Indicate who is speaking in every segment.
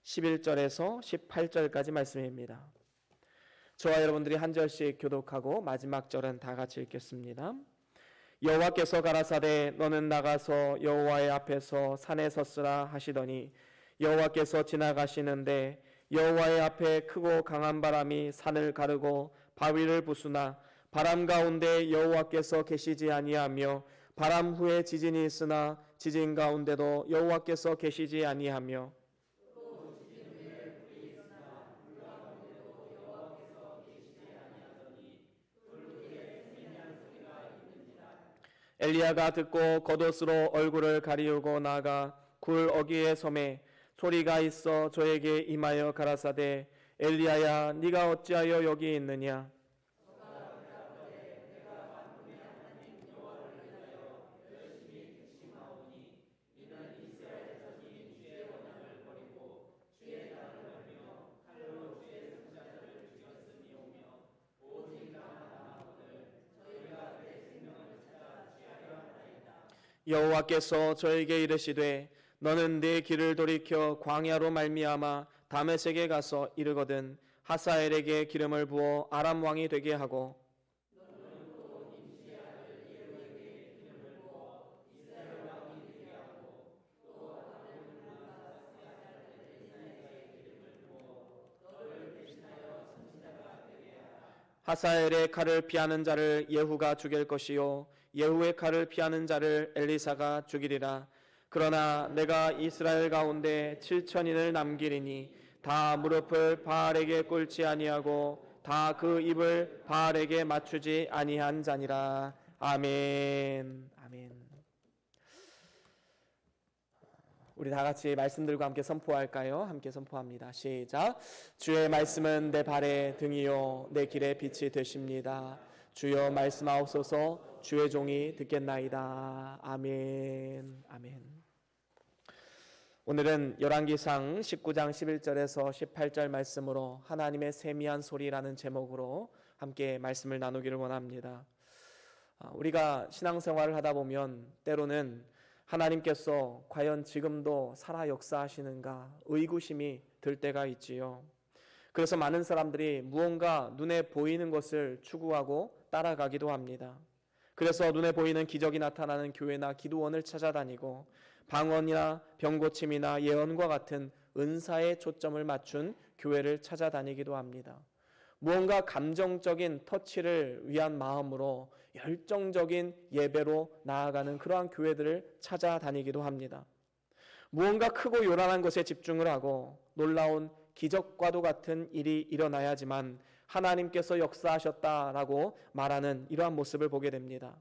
Speaker 1: 11절에서 18절까지 말씀입니다. 저와 여러분들이 한 절씩 교독하고 마지막 절은 다 같이 읽겠습니다. 여호와께서 가라사대 너는 나가서 여호와의 앞에서 산에 섰으라 하시더니 여호와께서 지나가시는데 여호와의 앞에 크고 강한 바람이 산을 가르고 바위를 부수나 바람 가운데 여호와께서 계시지 아니하며 바람 후에 지진이 있으나 지진 가운데도 여호와께서 계시지 아니하며 엘리야가 듣고 겉옷으로 얼굴을 가리우고 나아가 굴 어귀의 섬에 소리가 있어 저에게 임하여 가라사대 엘리야야 네가 어찌하여 여기 있느냐. 여호와께서 저에게 이르시되 너는 네 길을 돌이켜 광야로 말미암아 다메섹에 가서 이르거든 하사엘에게 기름을 부어 아람 왕이 되게 하고 하사엘의 칼을 피하는 자를 예후가 죽일 것이요 예후의 칼을 피하는 자를 엘리사가 죽이리라. 그러나 내가 이스라엘 가운데 7천인을 남기리니 다 무릎을 바알에게 꿇지 아니하고 다 그 입을 바알에게 맞추지 아니한 자니라. 아멘. 아멘. 우리 다 같이 말씀들과 함께 선포할까요? 함께 선포합니다. 시작. 주의 말씀은 내 발의 등이요 내 길의 빛이 되십니다. 주여 말씀하옵소서. 주의 종이 듣겠나이다. 아멘. 아멘. 오늘은 열왕기상 19장 11절에서 18절 말씀으로 하나님의 세미한 소리라는 제목으로 함께 말씀을 나누기를 원합니다. 우리가 신앙생활을 하다 보면 때로는 하나님께서 과연 지금도 살아 역사하시는가 의구심이 들 때가 있지요. 그래서 많은 사람들이 무언가 눈에 보이는 것을 추구하고 따라가기도 합니다. 그래서 눈에 보이는 기적이 나타나는 교회나 기도원을 찾아다니고 방언이나 병고침이나 예언과 같은 은사에 초점을 맞춘 교회를 찾아다니기도 합니다. 무언가 감정적인 터치를 위한 마음으로 열정적인 예배로 나아가는 그러한 교회들을 찾아다니기도 합니다. 무언가 크고 요란한 것에 집중을 하고 놀라운 기적과도 같은 일이 일어나야지만 하나님께서 역사하셨다라고 말하는 이러한 모습을 보게 됩니다.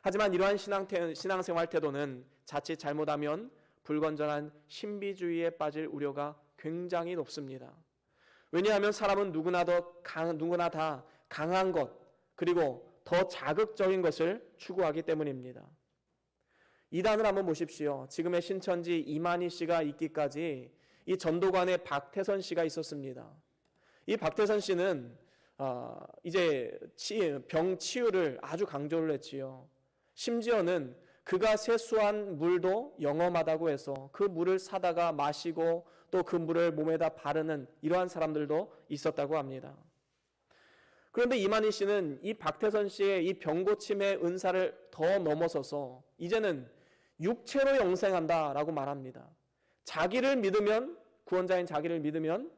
Speaker 1: 하지만 이러한 신앙생활 태도는 자칫 잘못하면 불건전한 신비주의에 빠질 우려가 굉장히 높습니다. 왜냐하면 사람은 누구나 다 강한 것 그리고 더 자극적인 것을 추구하기 때문입니다. 이단을 한번 보십시오. 지금의 신천지 이만희 씨가 있기까지 이 전도관의 박태선 씨가 있었습니다. 이 박태선 씨는 이제 병 치유를 아주 강조를 했지요. 심지어는 그가 세수한 물도 영험하다고 해서 그 물을 사다가 마시고 또 그 물을 몸에다 바르는 이러한 사람들도 있었다고 합니다. 그런데 이만희 씨는 이 박태선 씨의 이 병고침의 은사를 더 넘어서서 이제는 육체로 영생한다라고 말합니다. 자기를 믿으면 구원자인 자기를 믿으면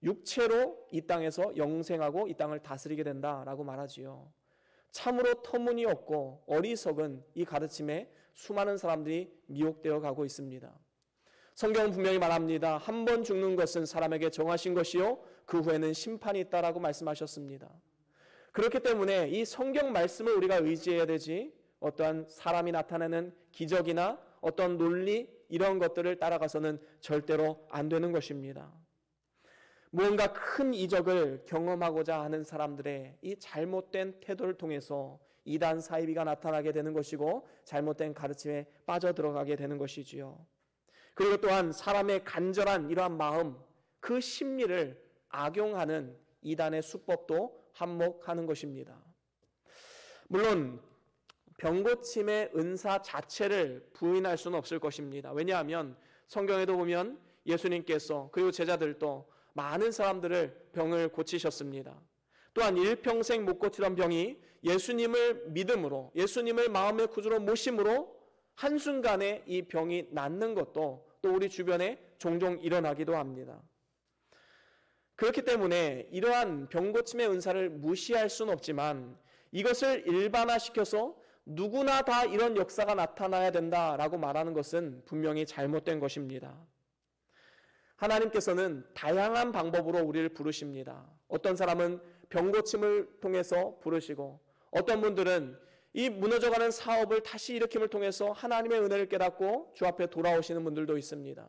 Speaker 1: 육체로 이 땅에서 영생하고 이 땅을 다스리게 된다라고 말하지요. 참으로 터무니없고 어리석은 이 가르침에 수많은 사람들이 미혹되어 가고 있습니다. 성경은 분명히 말합니다. 한 번 죽는 것은 사람에게 정하신 것이요 그 후에는 심판이 있다라고 말씀하셨습니다. 그렇기 때문에 이 성경 말씀을 우리가 의지해야 되지 어떠한 사람이 나타내는 기적이나 어떤 논리 이런 것들을 따라가서는 절대로 안 되는 것입니다. 무언가 큰 이적을 경험하고자 하는 사람들의 이 잘못된 태도를 통해서 이단 사이비가 나타나게 되는 것이고 잘못된 가르침에 빠져들어가게 되는 것이지요. 그리고 또한 사람의 간절한 이러한 마음, 그 심리를 악용하는 이단의 수법도 한몫하는 것입니다. 물론 병고침의 은사 자체를 부인할 수는 없을 것입니다. 왜냐하면 성경에도 보면 예수님께서 그리고 제자들도 많은 사람들을 병을 고치셨습니다. 또한 일평생 못 고치던 병이 예수님을 믿음으로, 예수님을 마음의 구주로 모심으로 한순간에 이 병이 낫는 것도 또 우리 주변에 종종 일어나기도 합니다. 그렇기 때문에 이러한 병고침의 은사를 무시할 수는 없지만 이것을 일반화시켜서 누구나 다 이런 역사가 나타나야 된다라고 말하는 것은 분명히 잘못된 것입니다. 하나님께서는 다양한 방법으로 우리를 부르십니다. 어떤 사람은 병고침을 통해서 부르시고, 어떤 분들은 이 무너져가는 사업을 다시 일으킴을 통해서 하나님의 은혜를 깨닫고 주 앞에 돌아오시는 분들도 있습니다.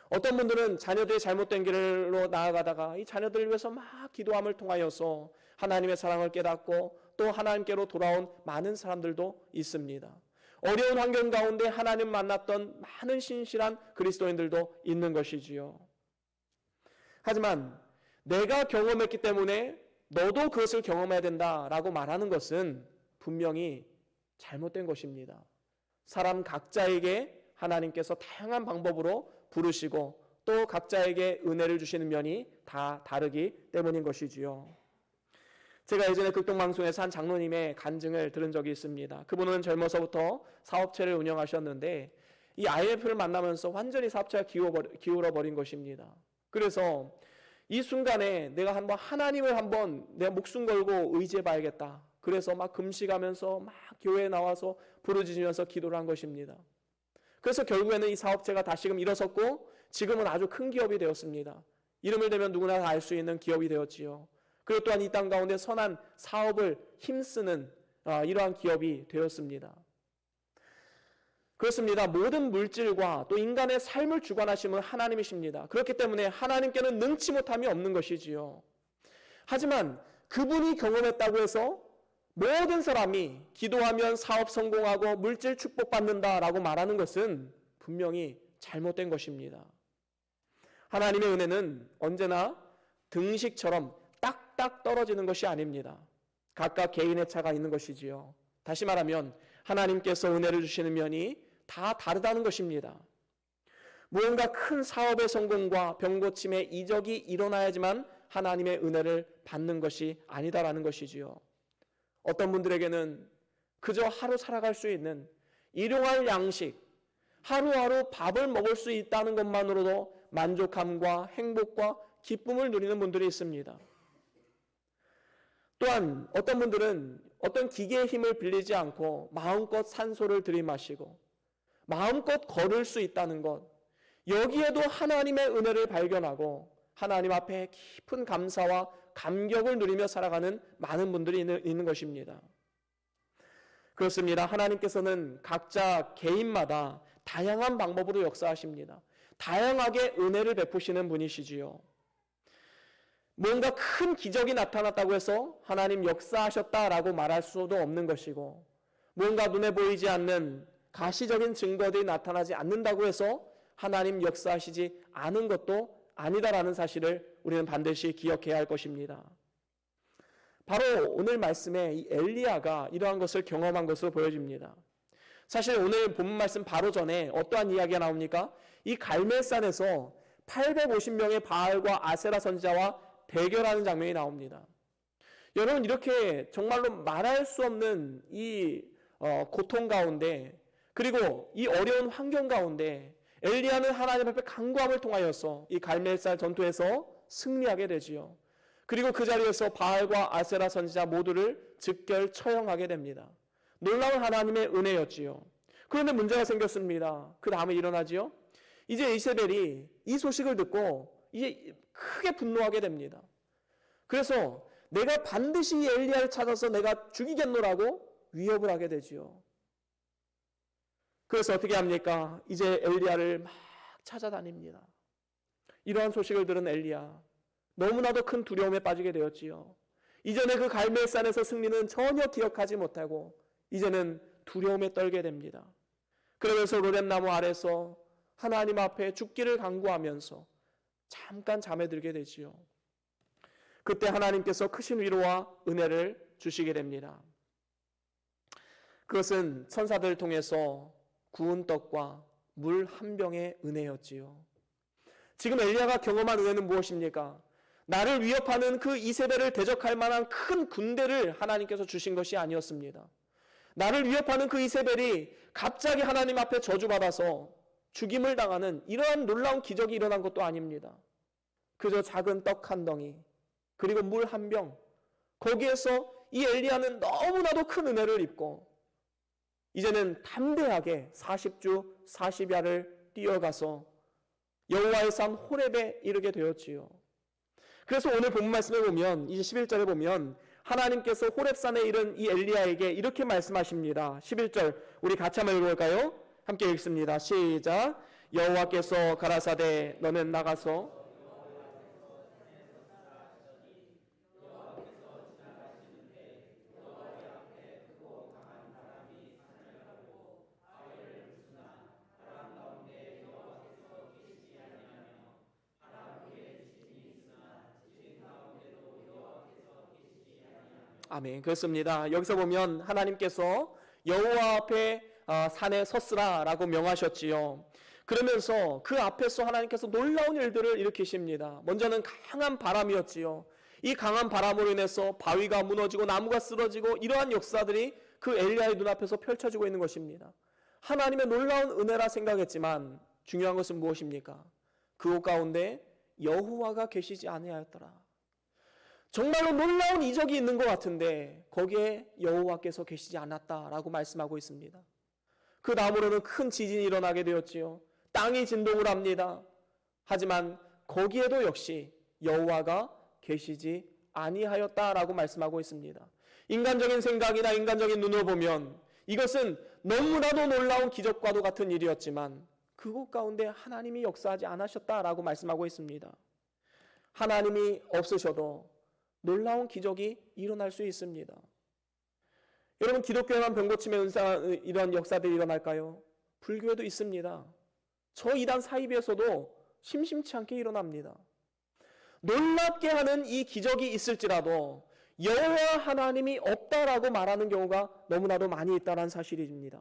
Speaker 1: 어떤 분들은 자녀들이 잘못된 길로 나아가다가 이 자녀들을 위해서 막 기도함을 통하여서 하나님의 사랑을 깨닫고 또 하나님께로 돌아온 많은 사람들도 있습니다. 어려운 환경 가운데 하나님 만났던 많은 신실한 그리스도인들도 있는 것이지요. 하지만 내가 경험했기 때문에 너도 그것을 경험해야 된다라고 말하는 것은 분명히 잘못된 것입니다. 사람 각자에게 하나님께서 다양한 방법으로 부르시고 또 각자에게 은혜를 주시는 면이 다 다르기 때문인 것이지요. 제가 예전에 극동방송에서 한 장로님의 간증을 들은 적이 있습니다. 그분은 젊어서부터 사업체를 운영하셨는데 이 IMF를 만나면서 완전히 사업체가 기울어버린 것입니다. 그래서 이 순간에 내가 하나님을 내가 목숨 걸고 의지해봐야겠다. 그래서 막 금식하면서 막 교회에 나와서 부르짖으면서 기도를 한 것입니다. 그래서 결국에는 이 사업체가 다시금 일어섰고 지금은 아주 큰 기업이 되었습니다. 이름을 대면 누구나 다 알 수 있는 기업이 되었지요. 그리고 또한 이 땅 가운데 선한 사업을 힘쓰는 이러한 기업이 되었습니다. 그렇습니다. 모든 물질과 또 인간의 삶을 주관하시는 하나님이십니다. 그렇기 때문에 하나님께는 능치 못함이 없는 것이지요. 하지만 그분이 경험했다고 해서 모든 사람이 기도하면 사업 성공하고 물질 축복받는다라고 말하는 것은 분명히 잘못된 것입니다. 하나님의 은혜는 언제나 등식처럼 딱딱 떨어지는 것이 아닙니다. 각각 개인의 차가 있는 것이지요. 다시 말하면 하나님께서 은혜를 주시는 면이 다 다르다는 것입니다. 무언가 큰 사업의 성공과 병고침의 이적이 일어나야지만 하나님의 은혜를 받는 것이 아니다라는 것이지요. 어떤 분들에게는 그저 하루 살아갈 수 있는 일용할 양식, 하루하루 밥을 먹을 수 있다는 것만으로도 만족함과 행복과 기쁨을 누리는 분들이 있습니다. 또한 어떤 분들은 어떤 기계의 힘을 빌리지 않고 마음껏 산소를 들이마시고 마음껏 걸을 수 있다는 것, 여기에도 하나님의 은혜를 발견하고 하나님 앞에 깊은 감사와 감격을 누리며 살아가는 많은 분들이 있는 것입니다. 그렇습니다. 하나님께서는 각자 개인마다 다양한 방법으로 역사하십니다. 다양하게 은혜를 베푸시는 분이시지요. 뭔가 큰 기적이 나타났다고 해서 하나님 역사하셨다라고 말할 수도 없는 것이고, 뭔가 눈에 보이지 않는 가시적인 증거들이 나타나지 않는다고 해서 하나님 역사하시지 않은 것도 아니다라는 사실을 우리는 반드시 기억해야 할 것입니다. 바로 오늘 말씀에 이 엘리야가 이러한 것을 경험한 것으로 보여집니다. 사실 오늘 본문 말씀 바로 전에 어떠한 이야기가 나옵니까? 이 갈멜산에서 850명의 바알과 아세라 선지자와 대결하는 장면이 나옵니다. 여러분, 이렇게 정말로 말할 수 없는 이 고통 가운데, 그리고 이 어려운 환경 가운데 엘리야는 하나님 앞에 간구함을 통하여서 이 갈멜산 전투에서 승리하게 되지요. 그리고 그 자리에서 바알과 아세라 선지자 모두를 즉결 처형하게 됩니다. 놀라운 하나님의 은혜였지요. 그런데 문제가 생겼습니다. 그 다음에 일어나지요. 이제 이세벨이 이 소식을 듣고 이제 크게 분노하게 됩니다. 그래서 내가 반드시 이 엘리야를 찾아서 내가 죽이겠노라고 위협을 하게 되지요. 그래서 어떻게 합니까? 이제 엘리야를 막 찾아다닙니다. 이러한 소식을 들은 엘리야, 너무나도 큰 두려움에 빠지게 되었지요. 이전에 그 갈멜산에서 승리는 전혀 기억하지 못하고 이제는 두려움에 떨게 됩니다. 그러면서 로뎀나무 아래서 하나님 앞에 죽기를 간구하면서 잠깐 잠에 들게 되지요. 그때 하나님께서 크신 위로와 은혜를 주시게 됩니다. 그것은 천사들을 통해서 구운 떡과 물 한 병의 은혜였지요. 지금 엘리야가 경험한 은혜는 무엇입니까? 나를 위협하는 그 이세벨을 대적할 만한 큰 군대를 하나님께서 주신 것이 아니었습니다. 나를 위협하는 그 이세벨이 갑자기 하나님 앞에 저주받아서 죽임을 당하는 이러한 놀라운 기적이 일어난 것도 아닙니다. 그저 작은 떡 한 덩이, 그리고 물 한 병, 거기에서 이 엘리야는 너무나도 큰 은혜를 입고 이제는 담대하게 40주 40야를 뛰어가서 여호와의 산 호렙에 이르게 되었지요. 그래서 오늘 본문 말씀에 보면 이제 11절에 보면 하나님께서 호렙산에 이른 이 엘리야에게 이렇게 말씀하십니다. 11절 우리 같이 한번 읽어볼까요? 함께 읽습니다. 시작. 여호와께서 가라사대 너는 나가서 아멘. 그렇습니다. 여기서 보면 하나님께서 여호와 앞에 산에 섰으라라고 명하셨지요. 그러면서 그 앞에서 하나님께서 놀라운 일들을 일으키십니다. 먼저는 강한 바람이었지요. 이 강한 바람으로 인해서 바위가 무너지고 나무가 쓰러지고 이러한 역사들이 그 엘리야의 눈앞에서 펼쳐지고 있는 것입니다. 하나님의 놀라운 은혜라 생각했지만 중요한 것은 무엇입니까? 그곳 가운데 여호와가 계시지 아니하였더라. 정말로 놀라운 이적이 있는 것 같은데 거기에 여호와께서 계시지 않았다라고 말씀하고 있습니다. 그 다음으로는 큰 지진이 일어나게 되었지요. 땅이 진동을 합니다. 하지만 거기에도 역시 여호와가 계시지 아니하였다라고 말씀하고 있습니다. 인간적인 생각이나 인간적인 눈으로 보면 이것은 너무나도 놀라운 기적과도 같은 일이었지만 그곳 가운데 하나님이 역사하지 않으셨다라고 말씀하고 있습니다. 하나님이 없으셔도 놀라운 기적이 일어날 수 있습니다. 여러분, 기독교에만 병고침의 이런 역사들이 일어날까요? 불교에도 있습니다. 저 이단 사이비에서도 심심치 않게 일어납니다. 놀랍게 하는 이 기적이 있을지라도 여호와 하나님이 없다라고 말하는 경우가 너무나도 많이 있다는 사실입니다.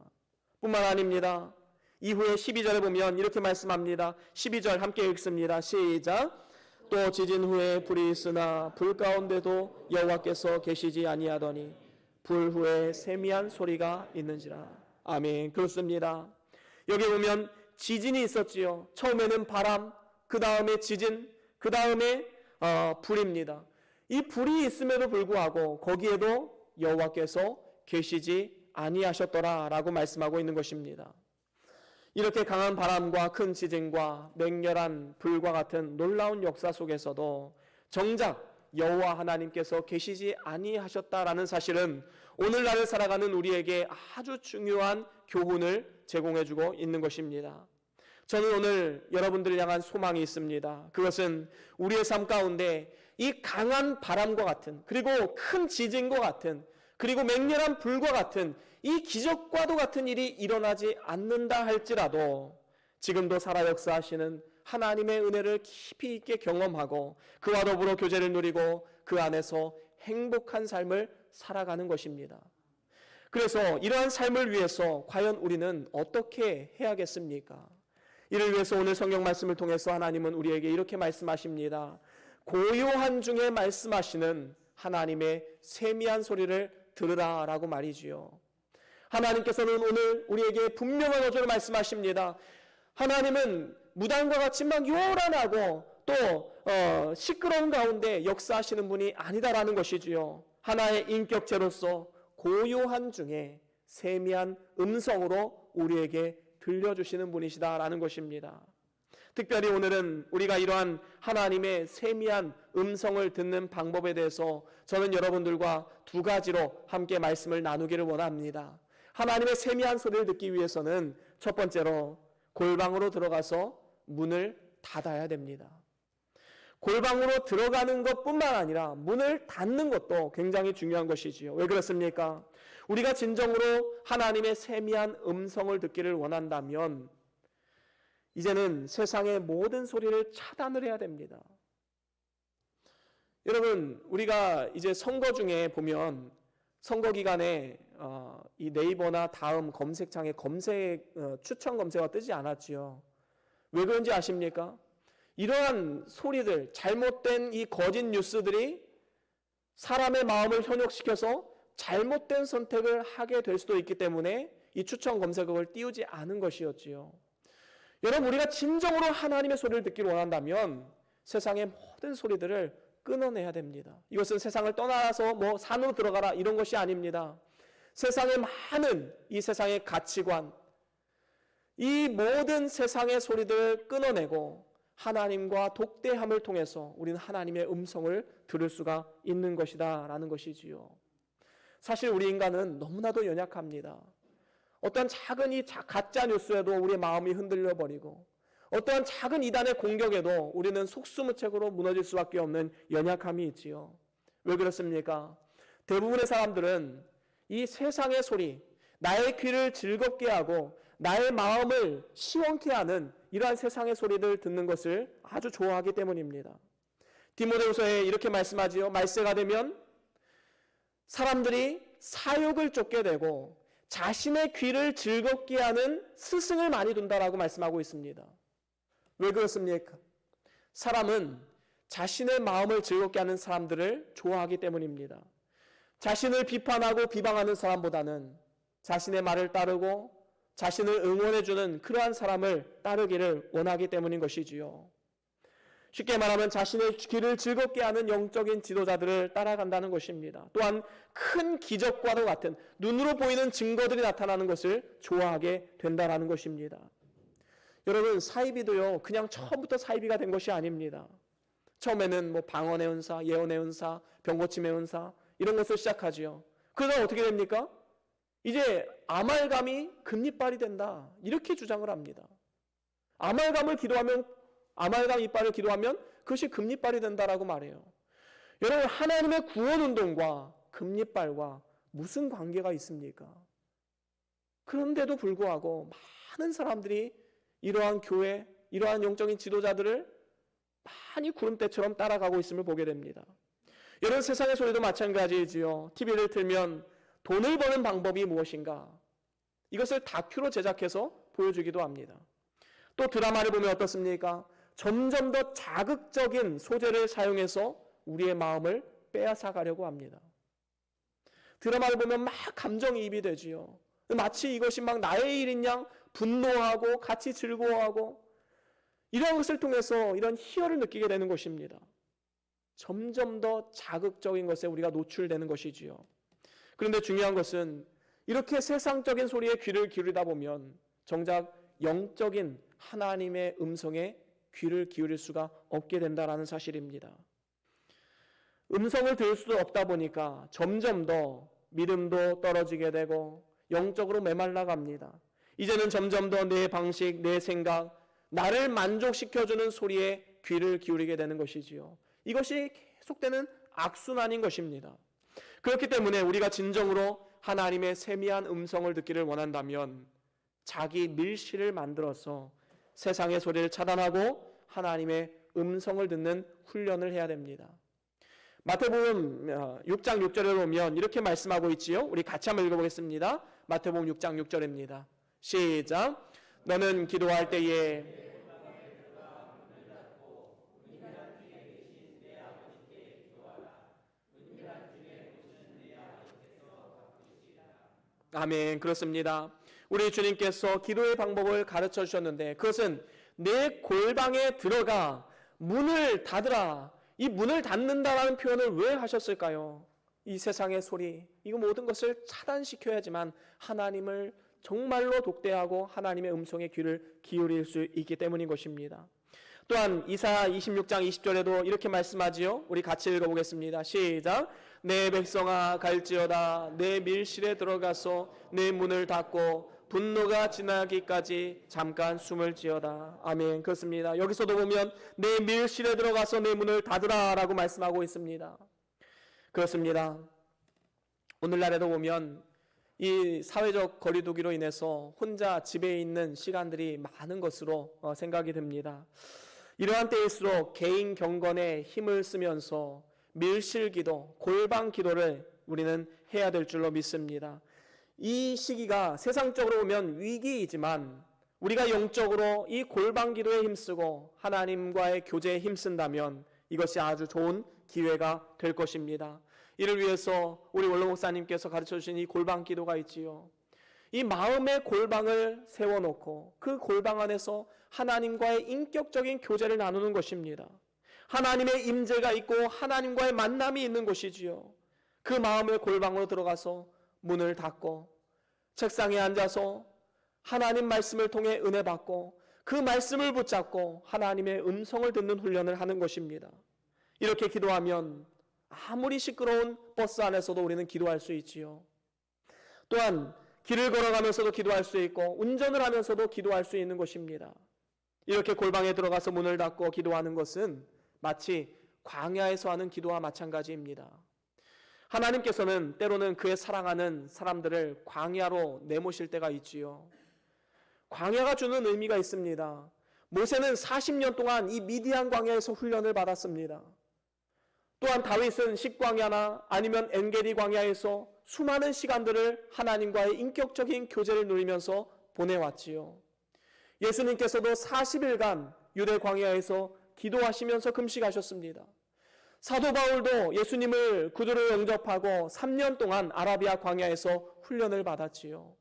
Speaker 1: 뿐만 아닙니다. 이후에 12절에 보면 이렇게 말씀합니다. 12절 함께 읽습니다. 시작. 또 지진 후에 불이 있으나 불 가운데도 여호와께서 계시지 아니하더니 불 후에 세미한 소리가 있는지라. 아멘. 그렇습니다. 여기 보면 지진이 있었지요. 처음에는 바람, 그 다음에 지진, 그 다음에 불입니다. 이 불이 있음에도 불구하고 거기에도 여호와께서 계시지 아니하셨더라라고 말씀하고 있는 것입니다. 이렇게 강한 바람과 큰 지진과 맹렬한 불과 같은 놀라운 역사 속에서도 정작 여호와 하나님께서 계시지 아니하셨다라는 사실은 오늘날을 살아가는 우리에게 아주 중요한 교훈을 제공해주고 있는 것입니다. 저는 오늘 여러분들을 향한 소망이 있습니다. 그것은 우리의 삶 가운데 이 강한 바람과 같은, 그리고 큰 지진과 같은, 그리고 맹렬한 불과 같은 이 기적과도 같은 일이 일어나지 않는다 할지라도 지금도 살아 역사하시는 하나님의 은혜를 깊이 있게 경험하고 그와 더불어 교제를 누리고 그 안에서 행복한 삶을 살아가는 것입니다. 그래서 이러한 삶을 위해서 과연 우리는 어떻게 해야겠습니까? 이를 위해서 오늘 성경 말씀을 통해서 하나님은 우리에게 이렇게 말씀하십니다. 고요한 중에 말씀하시는 하나님의 세미한 소리를 들으라 라고 말이지요. 하나님께서는 오늘 우리에게 분명한 어조로 말씀하십니다. 하나님은 무당과 같이 막 요란하고 또 시끄러운 가운데 역사하시는 분이 아니다라는 것이지요. 하나의 인격체로서 고요한 중에 세미한 음성으로 우리에게 들려주시는 분이시다라는 것입니다. 특별히 오늘은 우리가 이러한 하나님의 세미한 음성을 듣는 방법에 대해서 저는 여러분들과 두 가지로 함께 말씀을 나누기를 원합니다. 하나님의 세미한 소리를 듣기 위해서는 첫 번째로 골방으로 들어가서 문을 닫아야 됩니다. 골방으로 들어가는 것뿐만 아니라 문을 닫는 것도 굉장히 중요한 것이지요. 왜 그렇습니까? 우리가 진정으로 하나님의 세미한 음성을 듣기를 원한다면 이제는 세상의 모든 소리를 차단을 해야 됩니다. 여러분, 우리가 이제 선거 중에 보면 선거 기간에 이 네이버나 다음 검색창에 추천 검색어가 뜨지 않았지요. 왜 그런지 아십니까? 이러한 소리들, 잘못된 이 거짓 뉴스들이 사람의 마음을 현혹시켜서 잘못된 선택을 하게 될 수도 있기 때문에 이 추천 검색어를 띄우지 않은 것이었지요. 여러분, 우리가 진정으로 하나님의 소리를 듣기를 원한다면 세상의 모든 소리들을 끊어내야 됩니다. 이것은 세상을 떠나서 뭐 산으로 들어가라 이런 것이 아닙니다. 세상의 많은 이 세상의 가치관, 이 모든 세상의 소리들을 끊어내고 하나님과 독대함을 통해서 우리는 하나님의 음성을 들을 수가 있는 것이다 라는 것이지요. 사실 우리 인간은 너무나도 연약합니다. 어떠한 작은 이 가짜 뉴스에도 우리의 마음이 흔들려 버리고 어떠한 작은 이단의 공격에도 우리는 속수무책으로 무너질 수밖에 없는 연약함이 있지요. 왜 그렇습니까? 대부분의 사람들은 이 세상의 소리, 나의 귀를 즐겁게 하고 나의 마음을 시원케 하는 이러한 세상의 소리를 듣는 것을 아주 좋아하기 때문입니다. 디모데후서에 이렇게 말씀하지요. 말세가 되면 사람들이 사욕을 쫓게 되고 자신의 귀를 즐겁게 하는 스승을 많이 둔다라고 말씀하고 있습니다. 왜 그렇습니까? 사람은 자신의 마음을 즐겁게 하는 사람들을 좋아하기 때문입니다. 자신을 비판하고 비방하는 사람보다는 자신의 말을 따르고 자신을 응원해주는 그러한 사람을 따르기를 원하기 때문인 것이지요. 쉽게 말하면 자신의 귀를 즐겁게 하는 영적인 지도자들을 따라간다는 것입니다. 또한 큰 기적과도 같은 눈으로 보이는 증거들이 나타나는 것을 좋아하게 된다는 것입니다. 여러분, 사이비도요 그냥 처음부터 사이비가 된 것이 아닙니다. 처음에는 뭐 방언의 은사, 예언의 은사, 병고침의 은사 이런 것을 시작하지요. 그러다 어떻게 됩니까? 이제 아말감이 금리빨이 된다 이렇게 주장을 합니다. 아말감 이빨을 기도하면 그것이 금리빨이 된다라고 말해요. 여러분, 하나님의 구원운동과 금리빨과 무슨 관계가 있습니까? 그런데도 불구하고 많은 사람들이 이러한 교회, 이러한 영적인 지도자들을 많이 구름대처럼 따라가고 있음을 보게 됩니다. 여러분, 세상의 소리도 마찬가지이지요. TV를 틀면 돈을 버는 방법이 무엇인가? 이것을 다큐로 제작해서 보여주기도 합니다. 또 드라마를 보면 어떻습니까? 점점 더 자극적인 소재를 사용해서 우리의 마음을 빼앗아가려고 합니다. 드라마를 보면 막 감정이입이 되지요. 마치 이것이 막 나의 일인 양 분노하고 같이 즐거워하고 이런 것을 통해서 이런 희열을 느끼게 되는 것입니다. 점점 더 자극적인 것에 우리가 노출되는 것이지요. 그런데 중요한 것은 이렇게 세상적인 소리에 귀를 기울이다 보면 정작 영적인 하나님의 음성에 귀를 기울일 수가 없게 된다는 사실입니다. 음성을 들을 수 없다 보니까 점점 더 믿음도 떨어지게 되고 영적으로 메말라갑니다. 이제는 점점 더 내 방식, 내 생각, 나를 만족시켜주는 소리에 귀를 기울이게 되는 것이지요. 이것이 계속되는 악순환인 것입니다. 그렇기 때문에 우리가 진정으로 하나님의 세미한 음성을 듣기를 원한다면 자기 밀실을 만들어서 세상의 소리를 차단하고 하나님의 음성을 듣는 훈련을 해야 됩니다. 마태복음 6장 6절에 보면 이렇게 말씀하고 있지요. 우리 같이 한번 읽어보겠습니다. 마태복음 6장 6절입니다. 시작. 너는 기도할 때에 아멘. 그렇습니다. 우리 주님께서 기도의 방법을 가르쳐 주셨는데 그것은 내 골방에 들어가 문을 닫으라. 이 문을 닫는다라는 표현을 왜 하셨을까요? 이 세상의 소리, 이거 모든 것을 차단시켜야지만 하나님을 정말로 독대하고 하나님의 음성에 귀를 기울일 수 있기 때문인 것입니다. 또한 이사야 26장 20절에도 이렇게 말씀하지요. 우리 같이 읽어보겠습니다. 시작. 내 백성아 갈지어다. 내 밀실에 들어가서 내 문을 닫고 분노가 지나기까지 잠깐 숨을 지어다. 아멘. 그렇습니다. 여기서도 보면 내 밀실에 들어가서 내 문을 닫으라 라고 말씀하고 있습니다. 그렇습니다. 오늘날에도 보면 이 사회적 거리두기로 인해서 혼자 집에 있는 시간들이 많은 것으로 생각이 됩니다. 이러한 때일수록 개인 경건에 힘을 쓰면서 밀실기도, 골방기도를 우리는 해야 될 줄로 믿습니다. 이 시기가 세상적으로 보면 위기이지만 우리가 영적으로 이 골방 기도에 힘쓰고 하나님과의 교제에 힘쓴다면 이것이 아주 좋은 기회가 될 것입니다. 이를 위해서 우리 원로 목사님께서 가르쳐 주신 이 골방 기도가 있지요. 이 마음의 골방을 세워놓고 그 골방 안에서 하나님과의 인격적인 교제를 나누는 것입니다. 하나님의 임재가 있고 하나님과의 만남이 있는 곳이지요. 그 마음의 골방으로 들어가서 문을 닫고 책상에 앉아서 하나님 말씀을 통해 은혜 받고 그 말씀을 붙잡고 하나님의 음성을 듣는 훈련을 하는 것입니다. 이렇게 기도하면 아무리 시끄러운 버스 안에서도 우리는 기도할 수 있지요. 또한 길을 걸어가면서도 기도할 수 있고 운전을 하면서도 기도할 수 있는 것입니다. 이렇게 골방에 들어가서 문을 닫고 기도하는 것은 마치 광야에서 하는 기도와 마찬가지입니다. 하나님께서는 때로는 그의 사랑하는 사람들을 광야로 내모실 때가 있지요. 광야가 주는 의미가 있습니다. 모세는 40년 동안 이 미디안 광야에서 훈련을 받았습니다. 또한 다윗은 식광야나 아니면 엔게디 광야에서 수많은 시간들을 하나님과의 인격적인 교제를 누리면서 보내왔지요. 예수님께서도 40일간 유대 광야에서 기도하시면서 금식하셨습니다. 사도 바울도 예수님을 구주로 영접하고 3년 동안 아라비아 광야에서 훈련을 받았지요.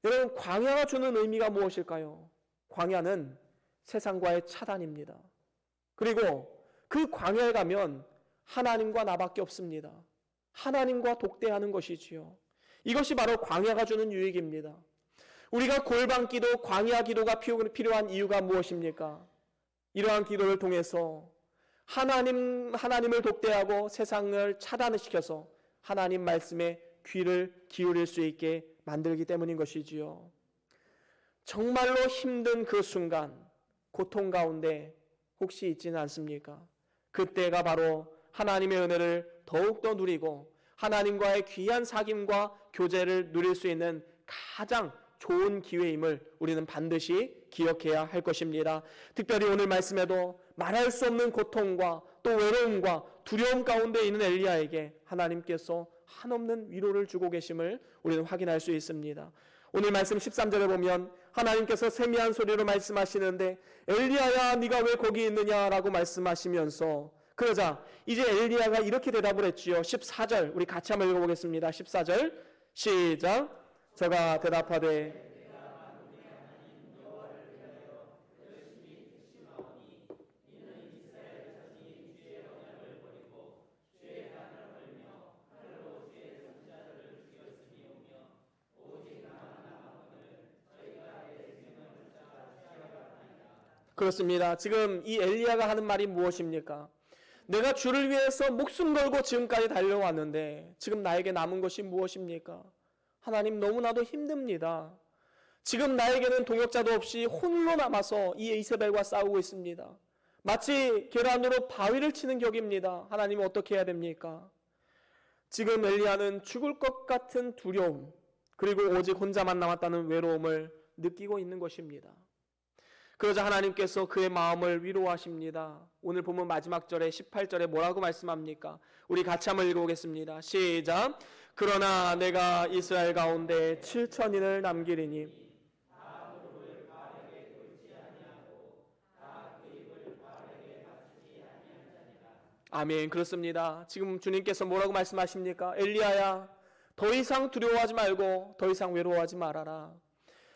Speaker 1: 여러분, 광야가 주는 의미가 무엇일까요? 광야는 세상과의 차단입니다. 그리고 그 광야에 가면 하나님과 나밖에 없습니다. 하나님과 독대하는 것이지요. 이것이 바로 광야가 주는 유익입니다. 우리가 골방 기도, 광야 기도가 필요한 이유가 무엇입니까? 이러한 기도를 통해서 하나님을 독대하고 세상을 차단을 시켜서 하나님 말씀에 귀를 기울일 수 있게 만들기 때문인 것이지요. 정말로 힘든 그 순간, 고통 가운데 혹시 있지는 않습니까? 그때가 바로 하나님의 은혜를 더욱더 누리고 하나님과의 귀한 사귐과 교제를 누릴 수 있는 가장 좋은 기회임을 우리는 반드시 기억해야 할 것입니다. 특별히 오늘 말씀에도 말할 수 없는 고통과 또 외로움과 두려움 가운데 있는 엘리야에게 하나님께서 한없는 위로를 주고 계심을 우리는 확인할 수 있습니다. 오늘 말씀 13절에 보면 하나님께서 세미한 소리로 말씀하시는데 엘리야야 네가 왜 거기 있느냐라고 말씀하시면서 그러자 이제 엘리야가 이렇게 대답을 했지요. 14절 우리 같이 한번 읽어보겠습니다. 14절 시작. 저가 대답하되 그렇습니다. 지금 이 엘리야가 하는 말이 무엇입니까? 내가 주를 위해서 목숨 걸고 지금까지 달려왔는데 지금 나에게 남은 것이 무엇입니까? 하나님 너무나도 힘듭니다. 지금 나에게는 동역자도 없이 홀로 남아서 이 이세벨과 싸우고 있습니다. 마치 계란으로 바위를 치는 격입니다. 하나님 어떻게 해야 됩니까? 지금 엘리야는 죽을 것 같은 두려움 그리고 오직 혼자만 남았다는 외로움을 느끼고 있는 것입니다. 그러자 하나님께서 그의 마음을 위로하십니다. 오늘 보면 마지막 절에 18절에 뭐라고 말씀합니까? 우리 같이 한번 읽어보겠습니다. 시작. 그러나 내가 이스라엘 가운데 7천인을 남기리니 아멘. 그렇습니다. 지금 주님께서 뭐라고 말씀하십니까? 엘리야야 더 이상 두려워하지 말고 더 이상 외로워하지 말아라.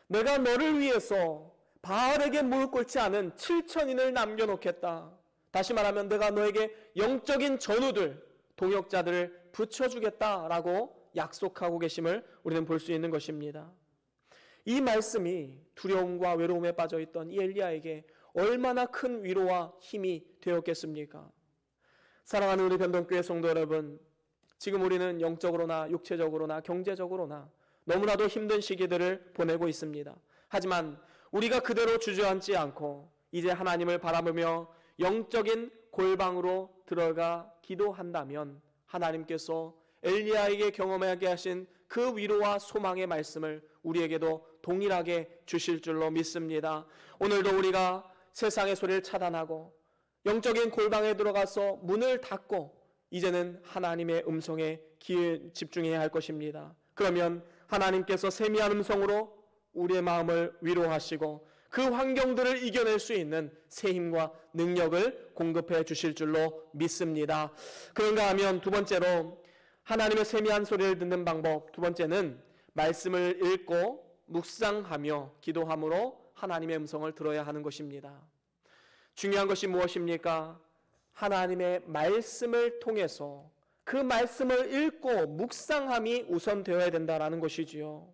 Speaker 1: 내가 너를 위해서 바알에게 무릎 꿇지 않은 7천인을 남겨놓겠다. 다시 말하면 내가 너에게 영적인 전우들, 동역자들을 붙여주겠다라고 약속하고 계심을 우리는 볼 수 있는 것입니다. 이 말씀이 두려움과 외로움에 빠져있던 이 엘리야에게 얼마나 큰 위로와 힘이 되었겠습니까? 사랑하는 우리 변동교회 성도 여러분, 지금 우리는 영적으로나 육체적으로나 경제적으로나 너무나도 힘든 시기들을 보내고 있습니다. 하지만 우리가 그대로 주저앉지 않고 이제 하나님을 바라보며 영적인 골방으로 들어가 기도한다면 하나님께서 엘리야에게 경험하게 하신 그 위로와 소망의 말씀을 우리에게도 동일하게 주실 줄로 믿습니다. 오늘도 우리가 세상의 소리를 차단하고 영적인 골방에 들어가서 문을 닫고 이제는 하나님의 음성에 집중해야 할 것입니다. 그러면 하나님께서 세미한 음성으로 우리의 마음을 위로하시고 그 환경들을 이겨낼 수 있는 새 힘과 능력을 공급해 주실 줄로 믿습니다. 그런가 하면 두 번째로 하나님의 세미한 소리를 듣는 방법, 두 번째는 말씀을 읽고 묵상하며 기도함으로 하나님의 음성을 들어야 하는 것입니다. 중요한 것이 무엇입니까? 하나님의 말씀을 통해서 그 말씀을 읽고 묵상함이 우선되어야 된다는 것이지요.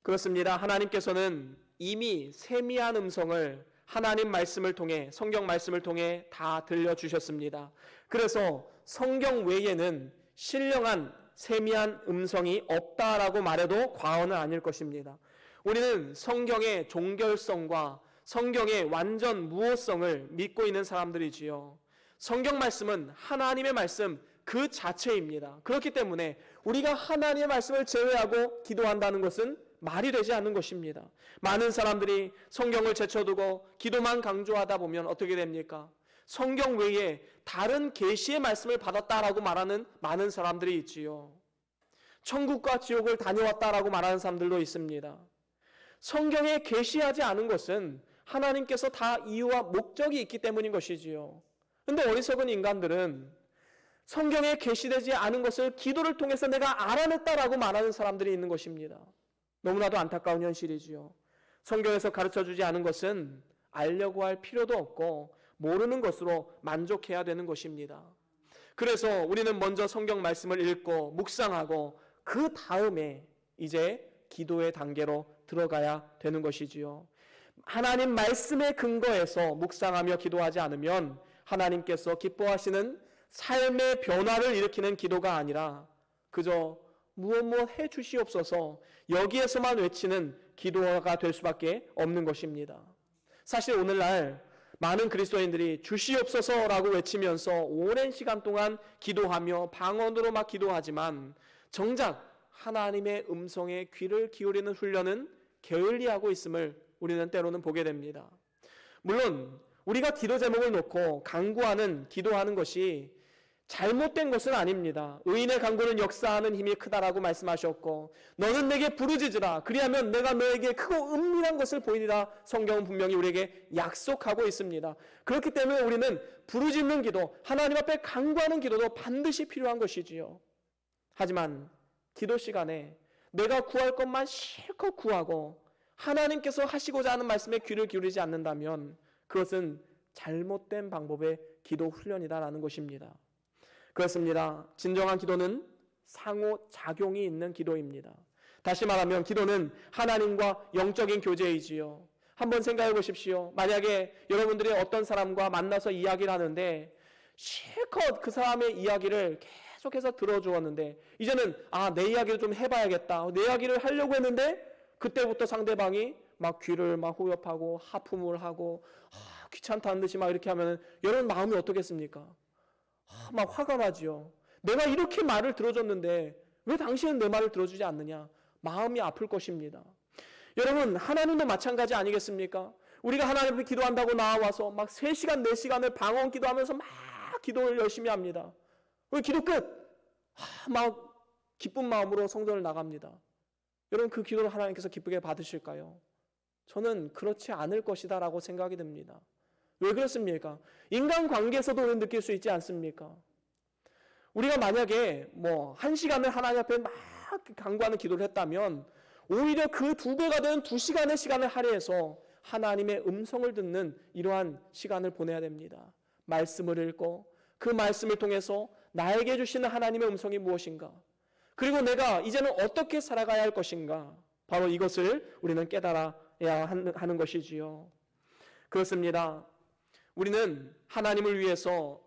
Speaker 1: 그렇습니다. 하나님께서는 이미 세미한 음성을 하나님 말씀을 통해, 성경 말씀을 통해 다 들려주셨습니다. 그래서 성경 외에는 신령한 세미한 음성이 없다라고 말해도 과언은 아닐 것입니다. 우리는 성경의 종결성과 성경의 완전 무호성을 믿고 있는 사람들이지요. 성경 말씀은 하나님의 말씀 그 자체입니다. 그렇기 때문에 우리가 하나님의 말씀을 제외하고 기도한다는 것은 말이 되지 않는 것입니다. 많은 사람들이 성경을 제쳐두고 기도만 강조하다 보면 어떻게 됩니까? 성경 외에 다른 계시의 말씀을 받았다라고 말하는 많은 사람들이 있지요. 천국과 지옥을 다녀왔다라고 말하는 사람들도 있습니다. 성경에 계시하지 않은 것은 하나님께서 다 이유와 목적이 있기 때문인 것이지요. 그런데 어리석은 인간들은 성경에 계시되지 않은 것을 기도를 통해서 내가 알아냈다라고 말하는 사람들이 있는 것입니다. 너무나도 안타까운 현실이지요. 성경에서 가르쳐주지 않은 것은 알려고 할 필요도 없고 모르는 것으로 만족해야 되는 것입니다. 그래서 우리는 먼저 성경 말씀을 읽고 묵상하고 그 다음에 이제 기도의 단계로 들어가야 되는 것이지요. 하나님 말씀의 근거에서 묵상하며 기도하지 않으면 하나님께서 기뻐하시는 삶의 변화를 일으키는 기도가 아니라 그저 무엇 해 주시옵소서 여기에서만 외치는 기도가 될 수밖에 없는 것입니다. 사실 오늘날 많은 그리스도인들이 주시옵소서라고 외치면서 오랜 시간 동안 기도하며 방언으로 막 기도하지만 정작 하나님의 음성에 귀를 기울이는 훈련은 게을리하고 있음을 우리는 때로는 보게 됩니다. 물론 우리가 기도 제목을 놓고 간구하는 기도하는 것이 잘못된 것은 아닙니다. 의인의 간구는 역사하는 힘이 크다라고 말씀하셨고 너는 내게 부르짖으라 그리하면 내가 너에게 크고 은밀한 것을 보이리라 성경은 분명히 우리에게 약속하고 있습니다. 그렇기 때문에 우리는 부르짖는 기도, 하나님 앞에 간구하는 기도도 반드시 필요한 것이지요. 하지만 기도 시간에 내가 구할 것만 실컷 구하고 하나님께서 하시고자 하는 말씀에 귀를 기울이지 않는다면 그것은 잘못된 방법의 기도 훈련이다라는 것입니다. 그렇습니다. 진정한 기도는 상호작용이 있는 기도입니다. 다시 말하면 기도는 하나님과 영적인 교제이지요. 한번 생각해 보십시오. 만약에 여러분들이 어떤 사람과 만나서 이야기를 하는데 실컷 그 사람의 이야기를 계속해서 들어주었는데 이제는 내 이야기를 좀 해봐야겠다. 내 이야기를 하려고 했는데 그때부터 상대방이 막 귀를 막 후협하고 하품을 하고 귀찮다는 듯이 막 이렇게 하면 여러분 마음이 어떻겠습니까? 막 화가 나지요. 내가 이렇게 말을 들어줬는데 왜 당신은 내 말을 들어주지 않느냐? 마음이 아플 것입니다. 여러분 하나님도 마찬가지 아니겠습니까? 우리가 하나님 앞에 기도한다고 나와서 막 3시간 4시간을 방언 기도하면서 막 기도를 열심히 합니다. 기도 끝! 막 기쁜 마음으로 성전을 나갑니다. 여러분 그 기도를 하나님께서 기쁘게 받으실까요? 저는 그렇지 않을 것이다 라고 생각이 듭니다. 왜 그렇습니까? 인간관계에서도 우리는 느낄 수 있지 않습니까? 우리가 만약에 1시간을 하나님 앞에 막 간구하는 기도를 했다면 오히려 그 2배가 되는 2시간의 시간을 할애해서 하나님의 음성을 듣는 이러한 시간을 보내야 됩니다. 말씀을 읽고 그 말씀을 통해서 나에게 주시는 하나님의 음성이 무엇인가? 그리고 내가 이제는 어떻게 살아가야 할 것인가? 바로 이것을 우리는 깨달아야 하는 것이지요. 그렇습니다. 우리는 하나님을 위해서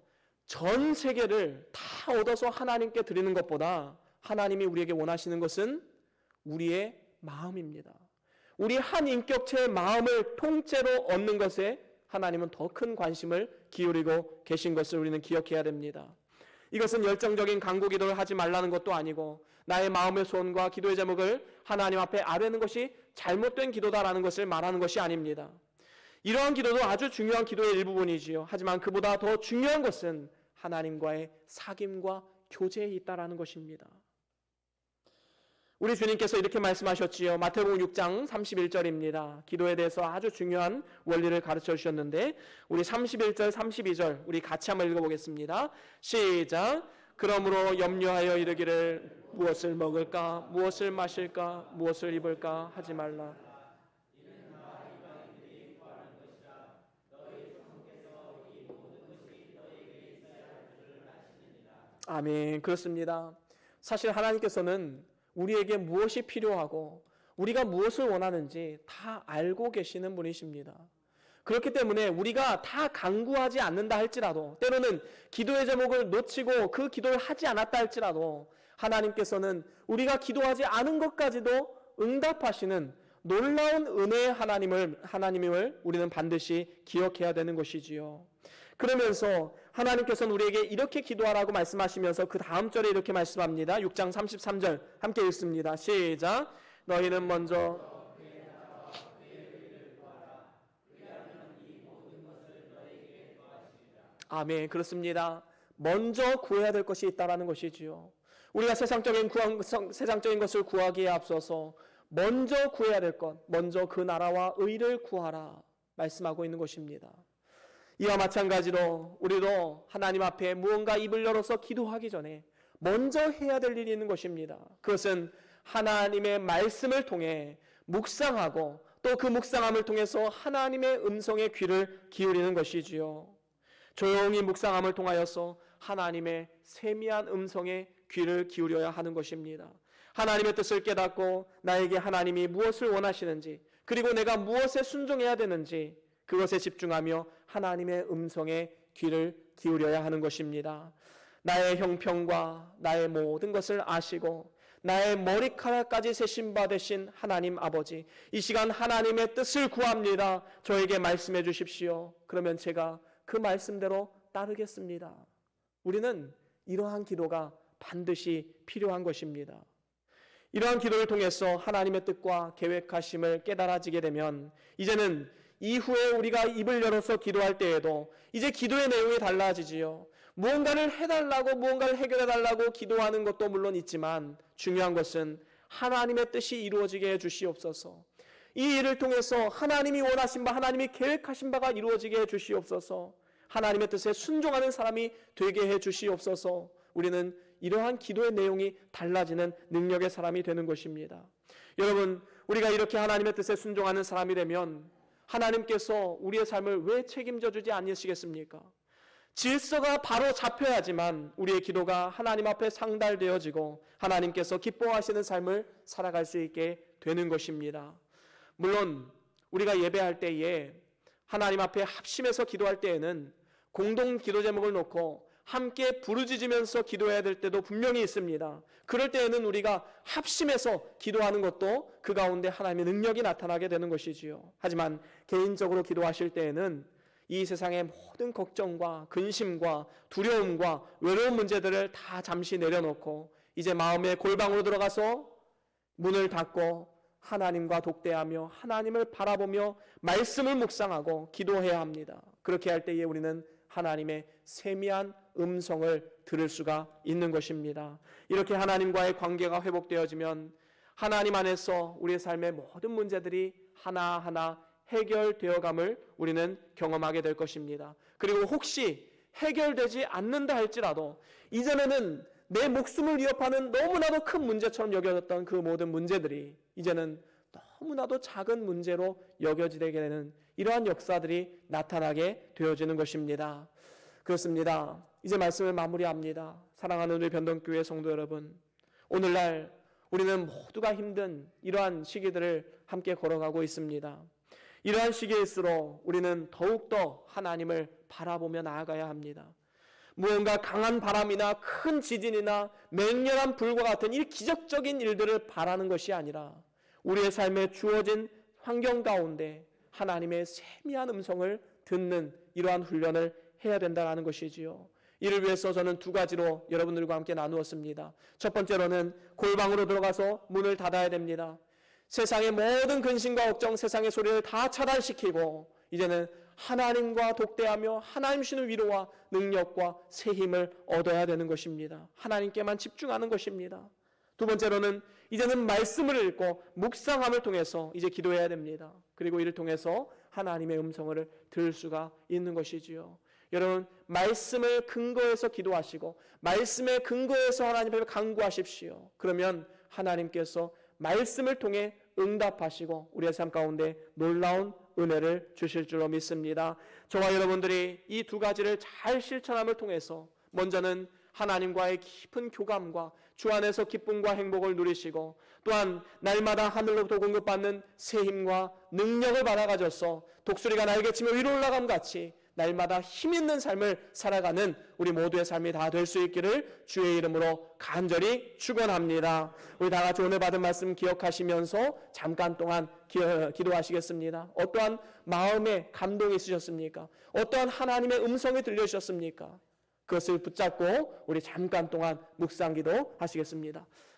Speaker 1: 전 세계를 다 얻어서 하나님께 드리는 것보다 하나님이 우리에게 원하시는 것은 우리의 마음입니다. 우리 한 인격체의 마음을 통째로 얻는 것에 하나님은 더 큰 관심을 기울이고 계신 것을 우리는 기억해야 됩니다. 이것은 열정적인 간구 기도를 하지 말라는 것도 아니고 나의 마음의 소원과 기도의 제목을 하나님 앞에 아뢰는 것이 잘못된 기도다라는 것을 말하는 것이 아닙니다. 이러한 기도도 아주 중요한 기도의 일부분이지요. 하지만 그보다 더 중요한 것은 하나님과의 사귐과 교제에 있다라는 것입니다. 우리 주님께서 이렇게 말씀하셨지요. 마태복음 6장 31절입니다. 기도에 대해서 아주 중요한 원리를 가르쳐 주셨는데 우리 31절, 32절 우리 같이 한번 읽어보겠습니다. 시작. 그러므로 염려하여 이르기를 무엇을 먹을까, 무엇을 마실까, 무엇을 입을까 하지 말라. 아멘. 그렇습니다. 사실 하나님께서는 우리에게 무엇이 필요하고 우리가 무엇을 원하는지 다 알고 계시는 분이십니다. 그렇기 때문에 우리가 다 간구하지 않는다 할지라도, 때로는 기도의 제목을 놓치고 그 기도를 하지 않았다 할지라도 하나님께서는 우리가 기도하지 않은 것까지도 응답하시는 놀라운 은혜의 하나님임을 우리는 반드시 기억해야 되는 것이지요. 그러면서 하나님께서는 우리에게 이렇게 기도하라고 말씀하시면서 그 다음 절에 이렇게 말씀합니다. 6장 33절 함께 읽습니다. 시작. 너희는 먼저 아멘. 그렇습니다. 먼저 구해야 될 것이 있다라는 것이지요. 우리가 세상적인 것을 구하기에 앞서서 먼저 구해야 될 것, 먼저 그 나라와 의를 구하라 말씀하고 있는 것입니다. 이와 마찬가지로 우리도 하나님 앞에 무언가 입을 열어서 기도하기 전에 먼저 해야 될 일이 있는 것입니다. 그것은 하나님의 말씀을 통해 묵상하고 또 그 묵상함을 통해서 하나님의 음성에 귀를 기울이는 것이지요. 조용히 묵상함을 통하여서 하나님의 세미한 음성에 귀를 기울여야 하는 것입니다. 하나님의 뜻을 깨닫고 나에게 하나님이 무엇을 원하시는지, 그리고 내가 무엇에 순종해야 되는지 그것에 집중하며 하나님의 음성에 귀를 기울여야 하는 것입니다. 나의 형편과 나의 모든 것을 아시고 나의 머리카락까지 세신 바 되신 하나님 아버지, 이 시간 하나님의 뜻을 구합니다. 저에게 말씀해 주십시오. 그러면 제가 그 말씀대로 따르겠습니다. 우리는 이러한 기도가 반드시 필요한 것입니다. 이러한 기도를 통해서 하나님의 뜻과 계획하심을 깨달아지게 되면 이제는 이후에 우리가 입을 열어서 기도할 때에도 이제 기도의 내용이 달라지지요. 무언가를 해달라고, 무언가를 해결해달라고 기도하는 것도 물론 있지만 중요한 것은 하나님의 뜻이 이루어지게 해주시옵소서. 이 일을 통해서 하나님이 원하신 바, 하나님이 계획하신 바가 이루어지게 해주시옵소서. 하나님의 뜻에 순종하는 사람이 되게 해주시옵소서. 우리는 이러한 기도의 내용이 달라지는 능력의 사람이 되는 것입니다. 여러분, 우리가 이렇게 하나님의 뜻에 순종하는 사람이 되면 하나님께서 우리의 삶을 왜 책임져 주지 않으시겠습니까? 질서가 바로 잡혀야지만 우리의 기도가 하나님 앞에 상달되어지고 하나님께서 기뻐하시는 삶을 살아갈 수 있게 되는 것입니다. 물론 우리가 예배할 때에 하나님 앞에 합심해서 기도할 때에는 공동 기도 제목을 놓고 함께 부르짖으면서 기도해야 될 때도 분명히 있습니다. 그럴 때에는 우리가 합심해서 기도하는 것도 그 가운데 하나님의 능력이 나타나게 되는 것이지요. 하지만 개인적으로 기도하실 때에는 이 세상의 모든 걱정과 근심과 두려움과 외로운 문제들을 다 잠시 내려놓고 이제 마음의 골방으로 들어가서 문을 닫고 하나님과 독대하며 하나님을 바라보며 말씀을 묵상하고 기도해야 합니다. 그렇게 할 때에 우리는 하나님의 세미한 음성을 들을 수가 있는 것입니다. 이렇게 하나님과의 관계가 회복되어지면 하나님 안에서 우리의 삶의 모든 문제들이 하나하나 해결되어감을 우리는 경험하게 될 것입니다. 그리고 혹시 해결되지 않는다 할지라도 이전에는 내 목숨을 위협하는 너무나도 큰 문제처럼 여겨졌던 그 모든 문제들이 이제는 너무나도 작은 문제로 여겨지게 되는 이러한 역사들이 나타나게 되어지는 것입니다. 그렇습니다. 이제 말씀을 마무리합니다. 사랑하는 우리 변동교회 성도 여러분, 오늘날 우리는 모두가 힘든 이러한 시기들을 함께 걸어가고 있습니다. 이러한 시기일수록 우리는 더욱더 하나님을 바라보며 나아가야 합니다. 무언가 강한 바람이나 큰 지진이나 맹렬한 불과 같은 이 기적적인 일들을 바라는 것이 아니라 우리의 삶에 주어진 환경 가운데 하나님의 세미한 음성을 듣는 이러한 훈련을 해야 된다는 것이지요. 이를 위해서 저는 두 가지로 여러분들과 함께 나누었습니다. 첫 번째로는 골방으로 들어가서 문을 닫아야 됩니다. 세상의 모든 근심과 걱정, 세상의 소리를 다 차단시키고 이제는 하나님과 독대하며 하나님 주시는 위로와 능력과 새 힘을 얻어야 되는 것입니다. 하나님께만 집중하는 것입니다. 두 번째로는 이제는 말씀을 읽고 묵상함을 통해서 이제 기도해야 됩니다. 그리고 이를 통해서 하나님의 음성을 들을 수가 있는 것이지요. 여러분, 말씀을 근거해서 기도하시고 말씀의 근거해서 하나님 앞에 간구하십시오. 그러면 하나님께서 말씀을 통해 응답하시고 우리의 삶 가운데 놀라운 은혜를 주실 줄로 믿습니다. 저와 여러분들이 이 두 가지를 잘 실천함을 통해서 먼저는 하나님과의 깊은 교감과 주 안에서 기쁨과 행복을 누리시고 또한 날마다 하늘로부터 공급받는 새 힘과 능력을 받아가져서 독수리가 날개치며 위로 올라감 같이 날마다 힘있는 삶을 살아가는 우리 모두의 삶이 다 될 수 있기를 주의 이름으로 간절히 축원합니다. 우리 다 같이 오늘 받은 말씀 기억하시면서 잠깐 동안 기도하시겠습니다. 어떠한 마음의 감동이 있으셨습니까? 어떠한 하나님의 음성이 들려주셨습니까? 그것을 붙잡고 우리 잠깐 동안 묵상기도 하시겠습니다.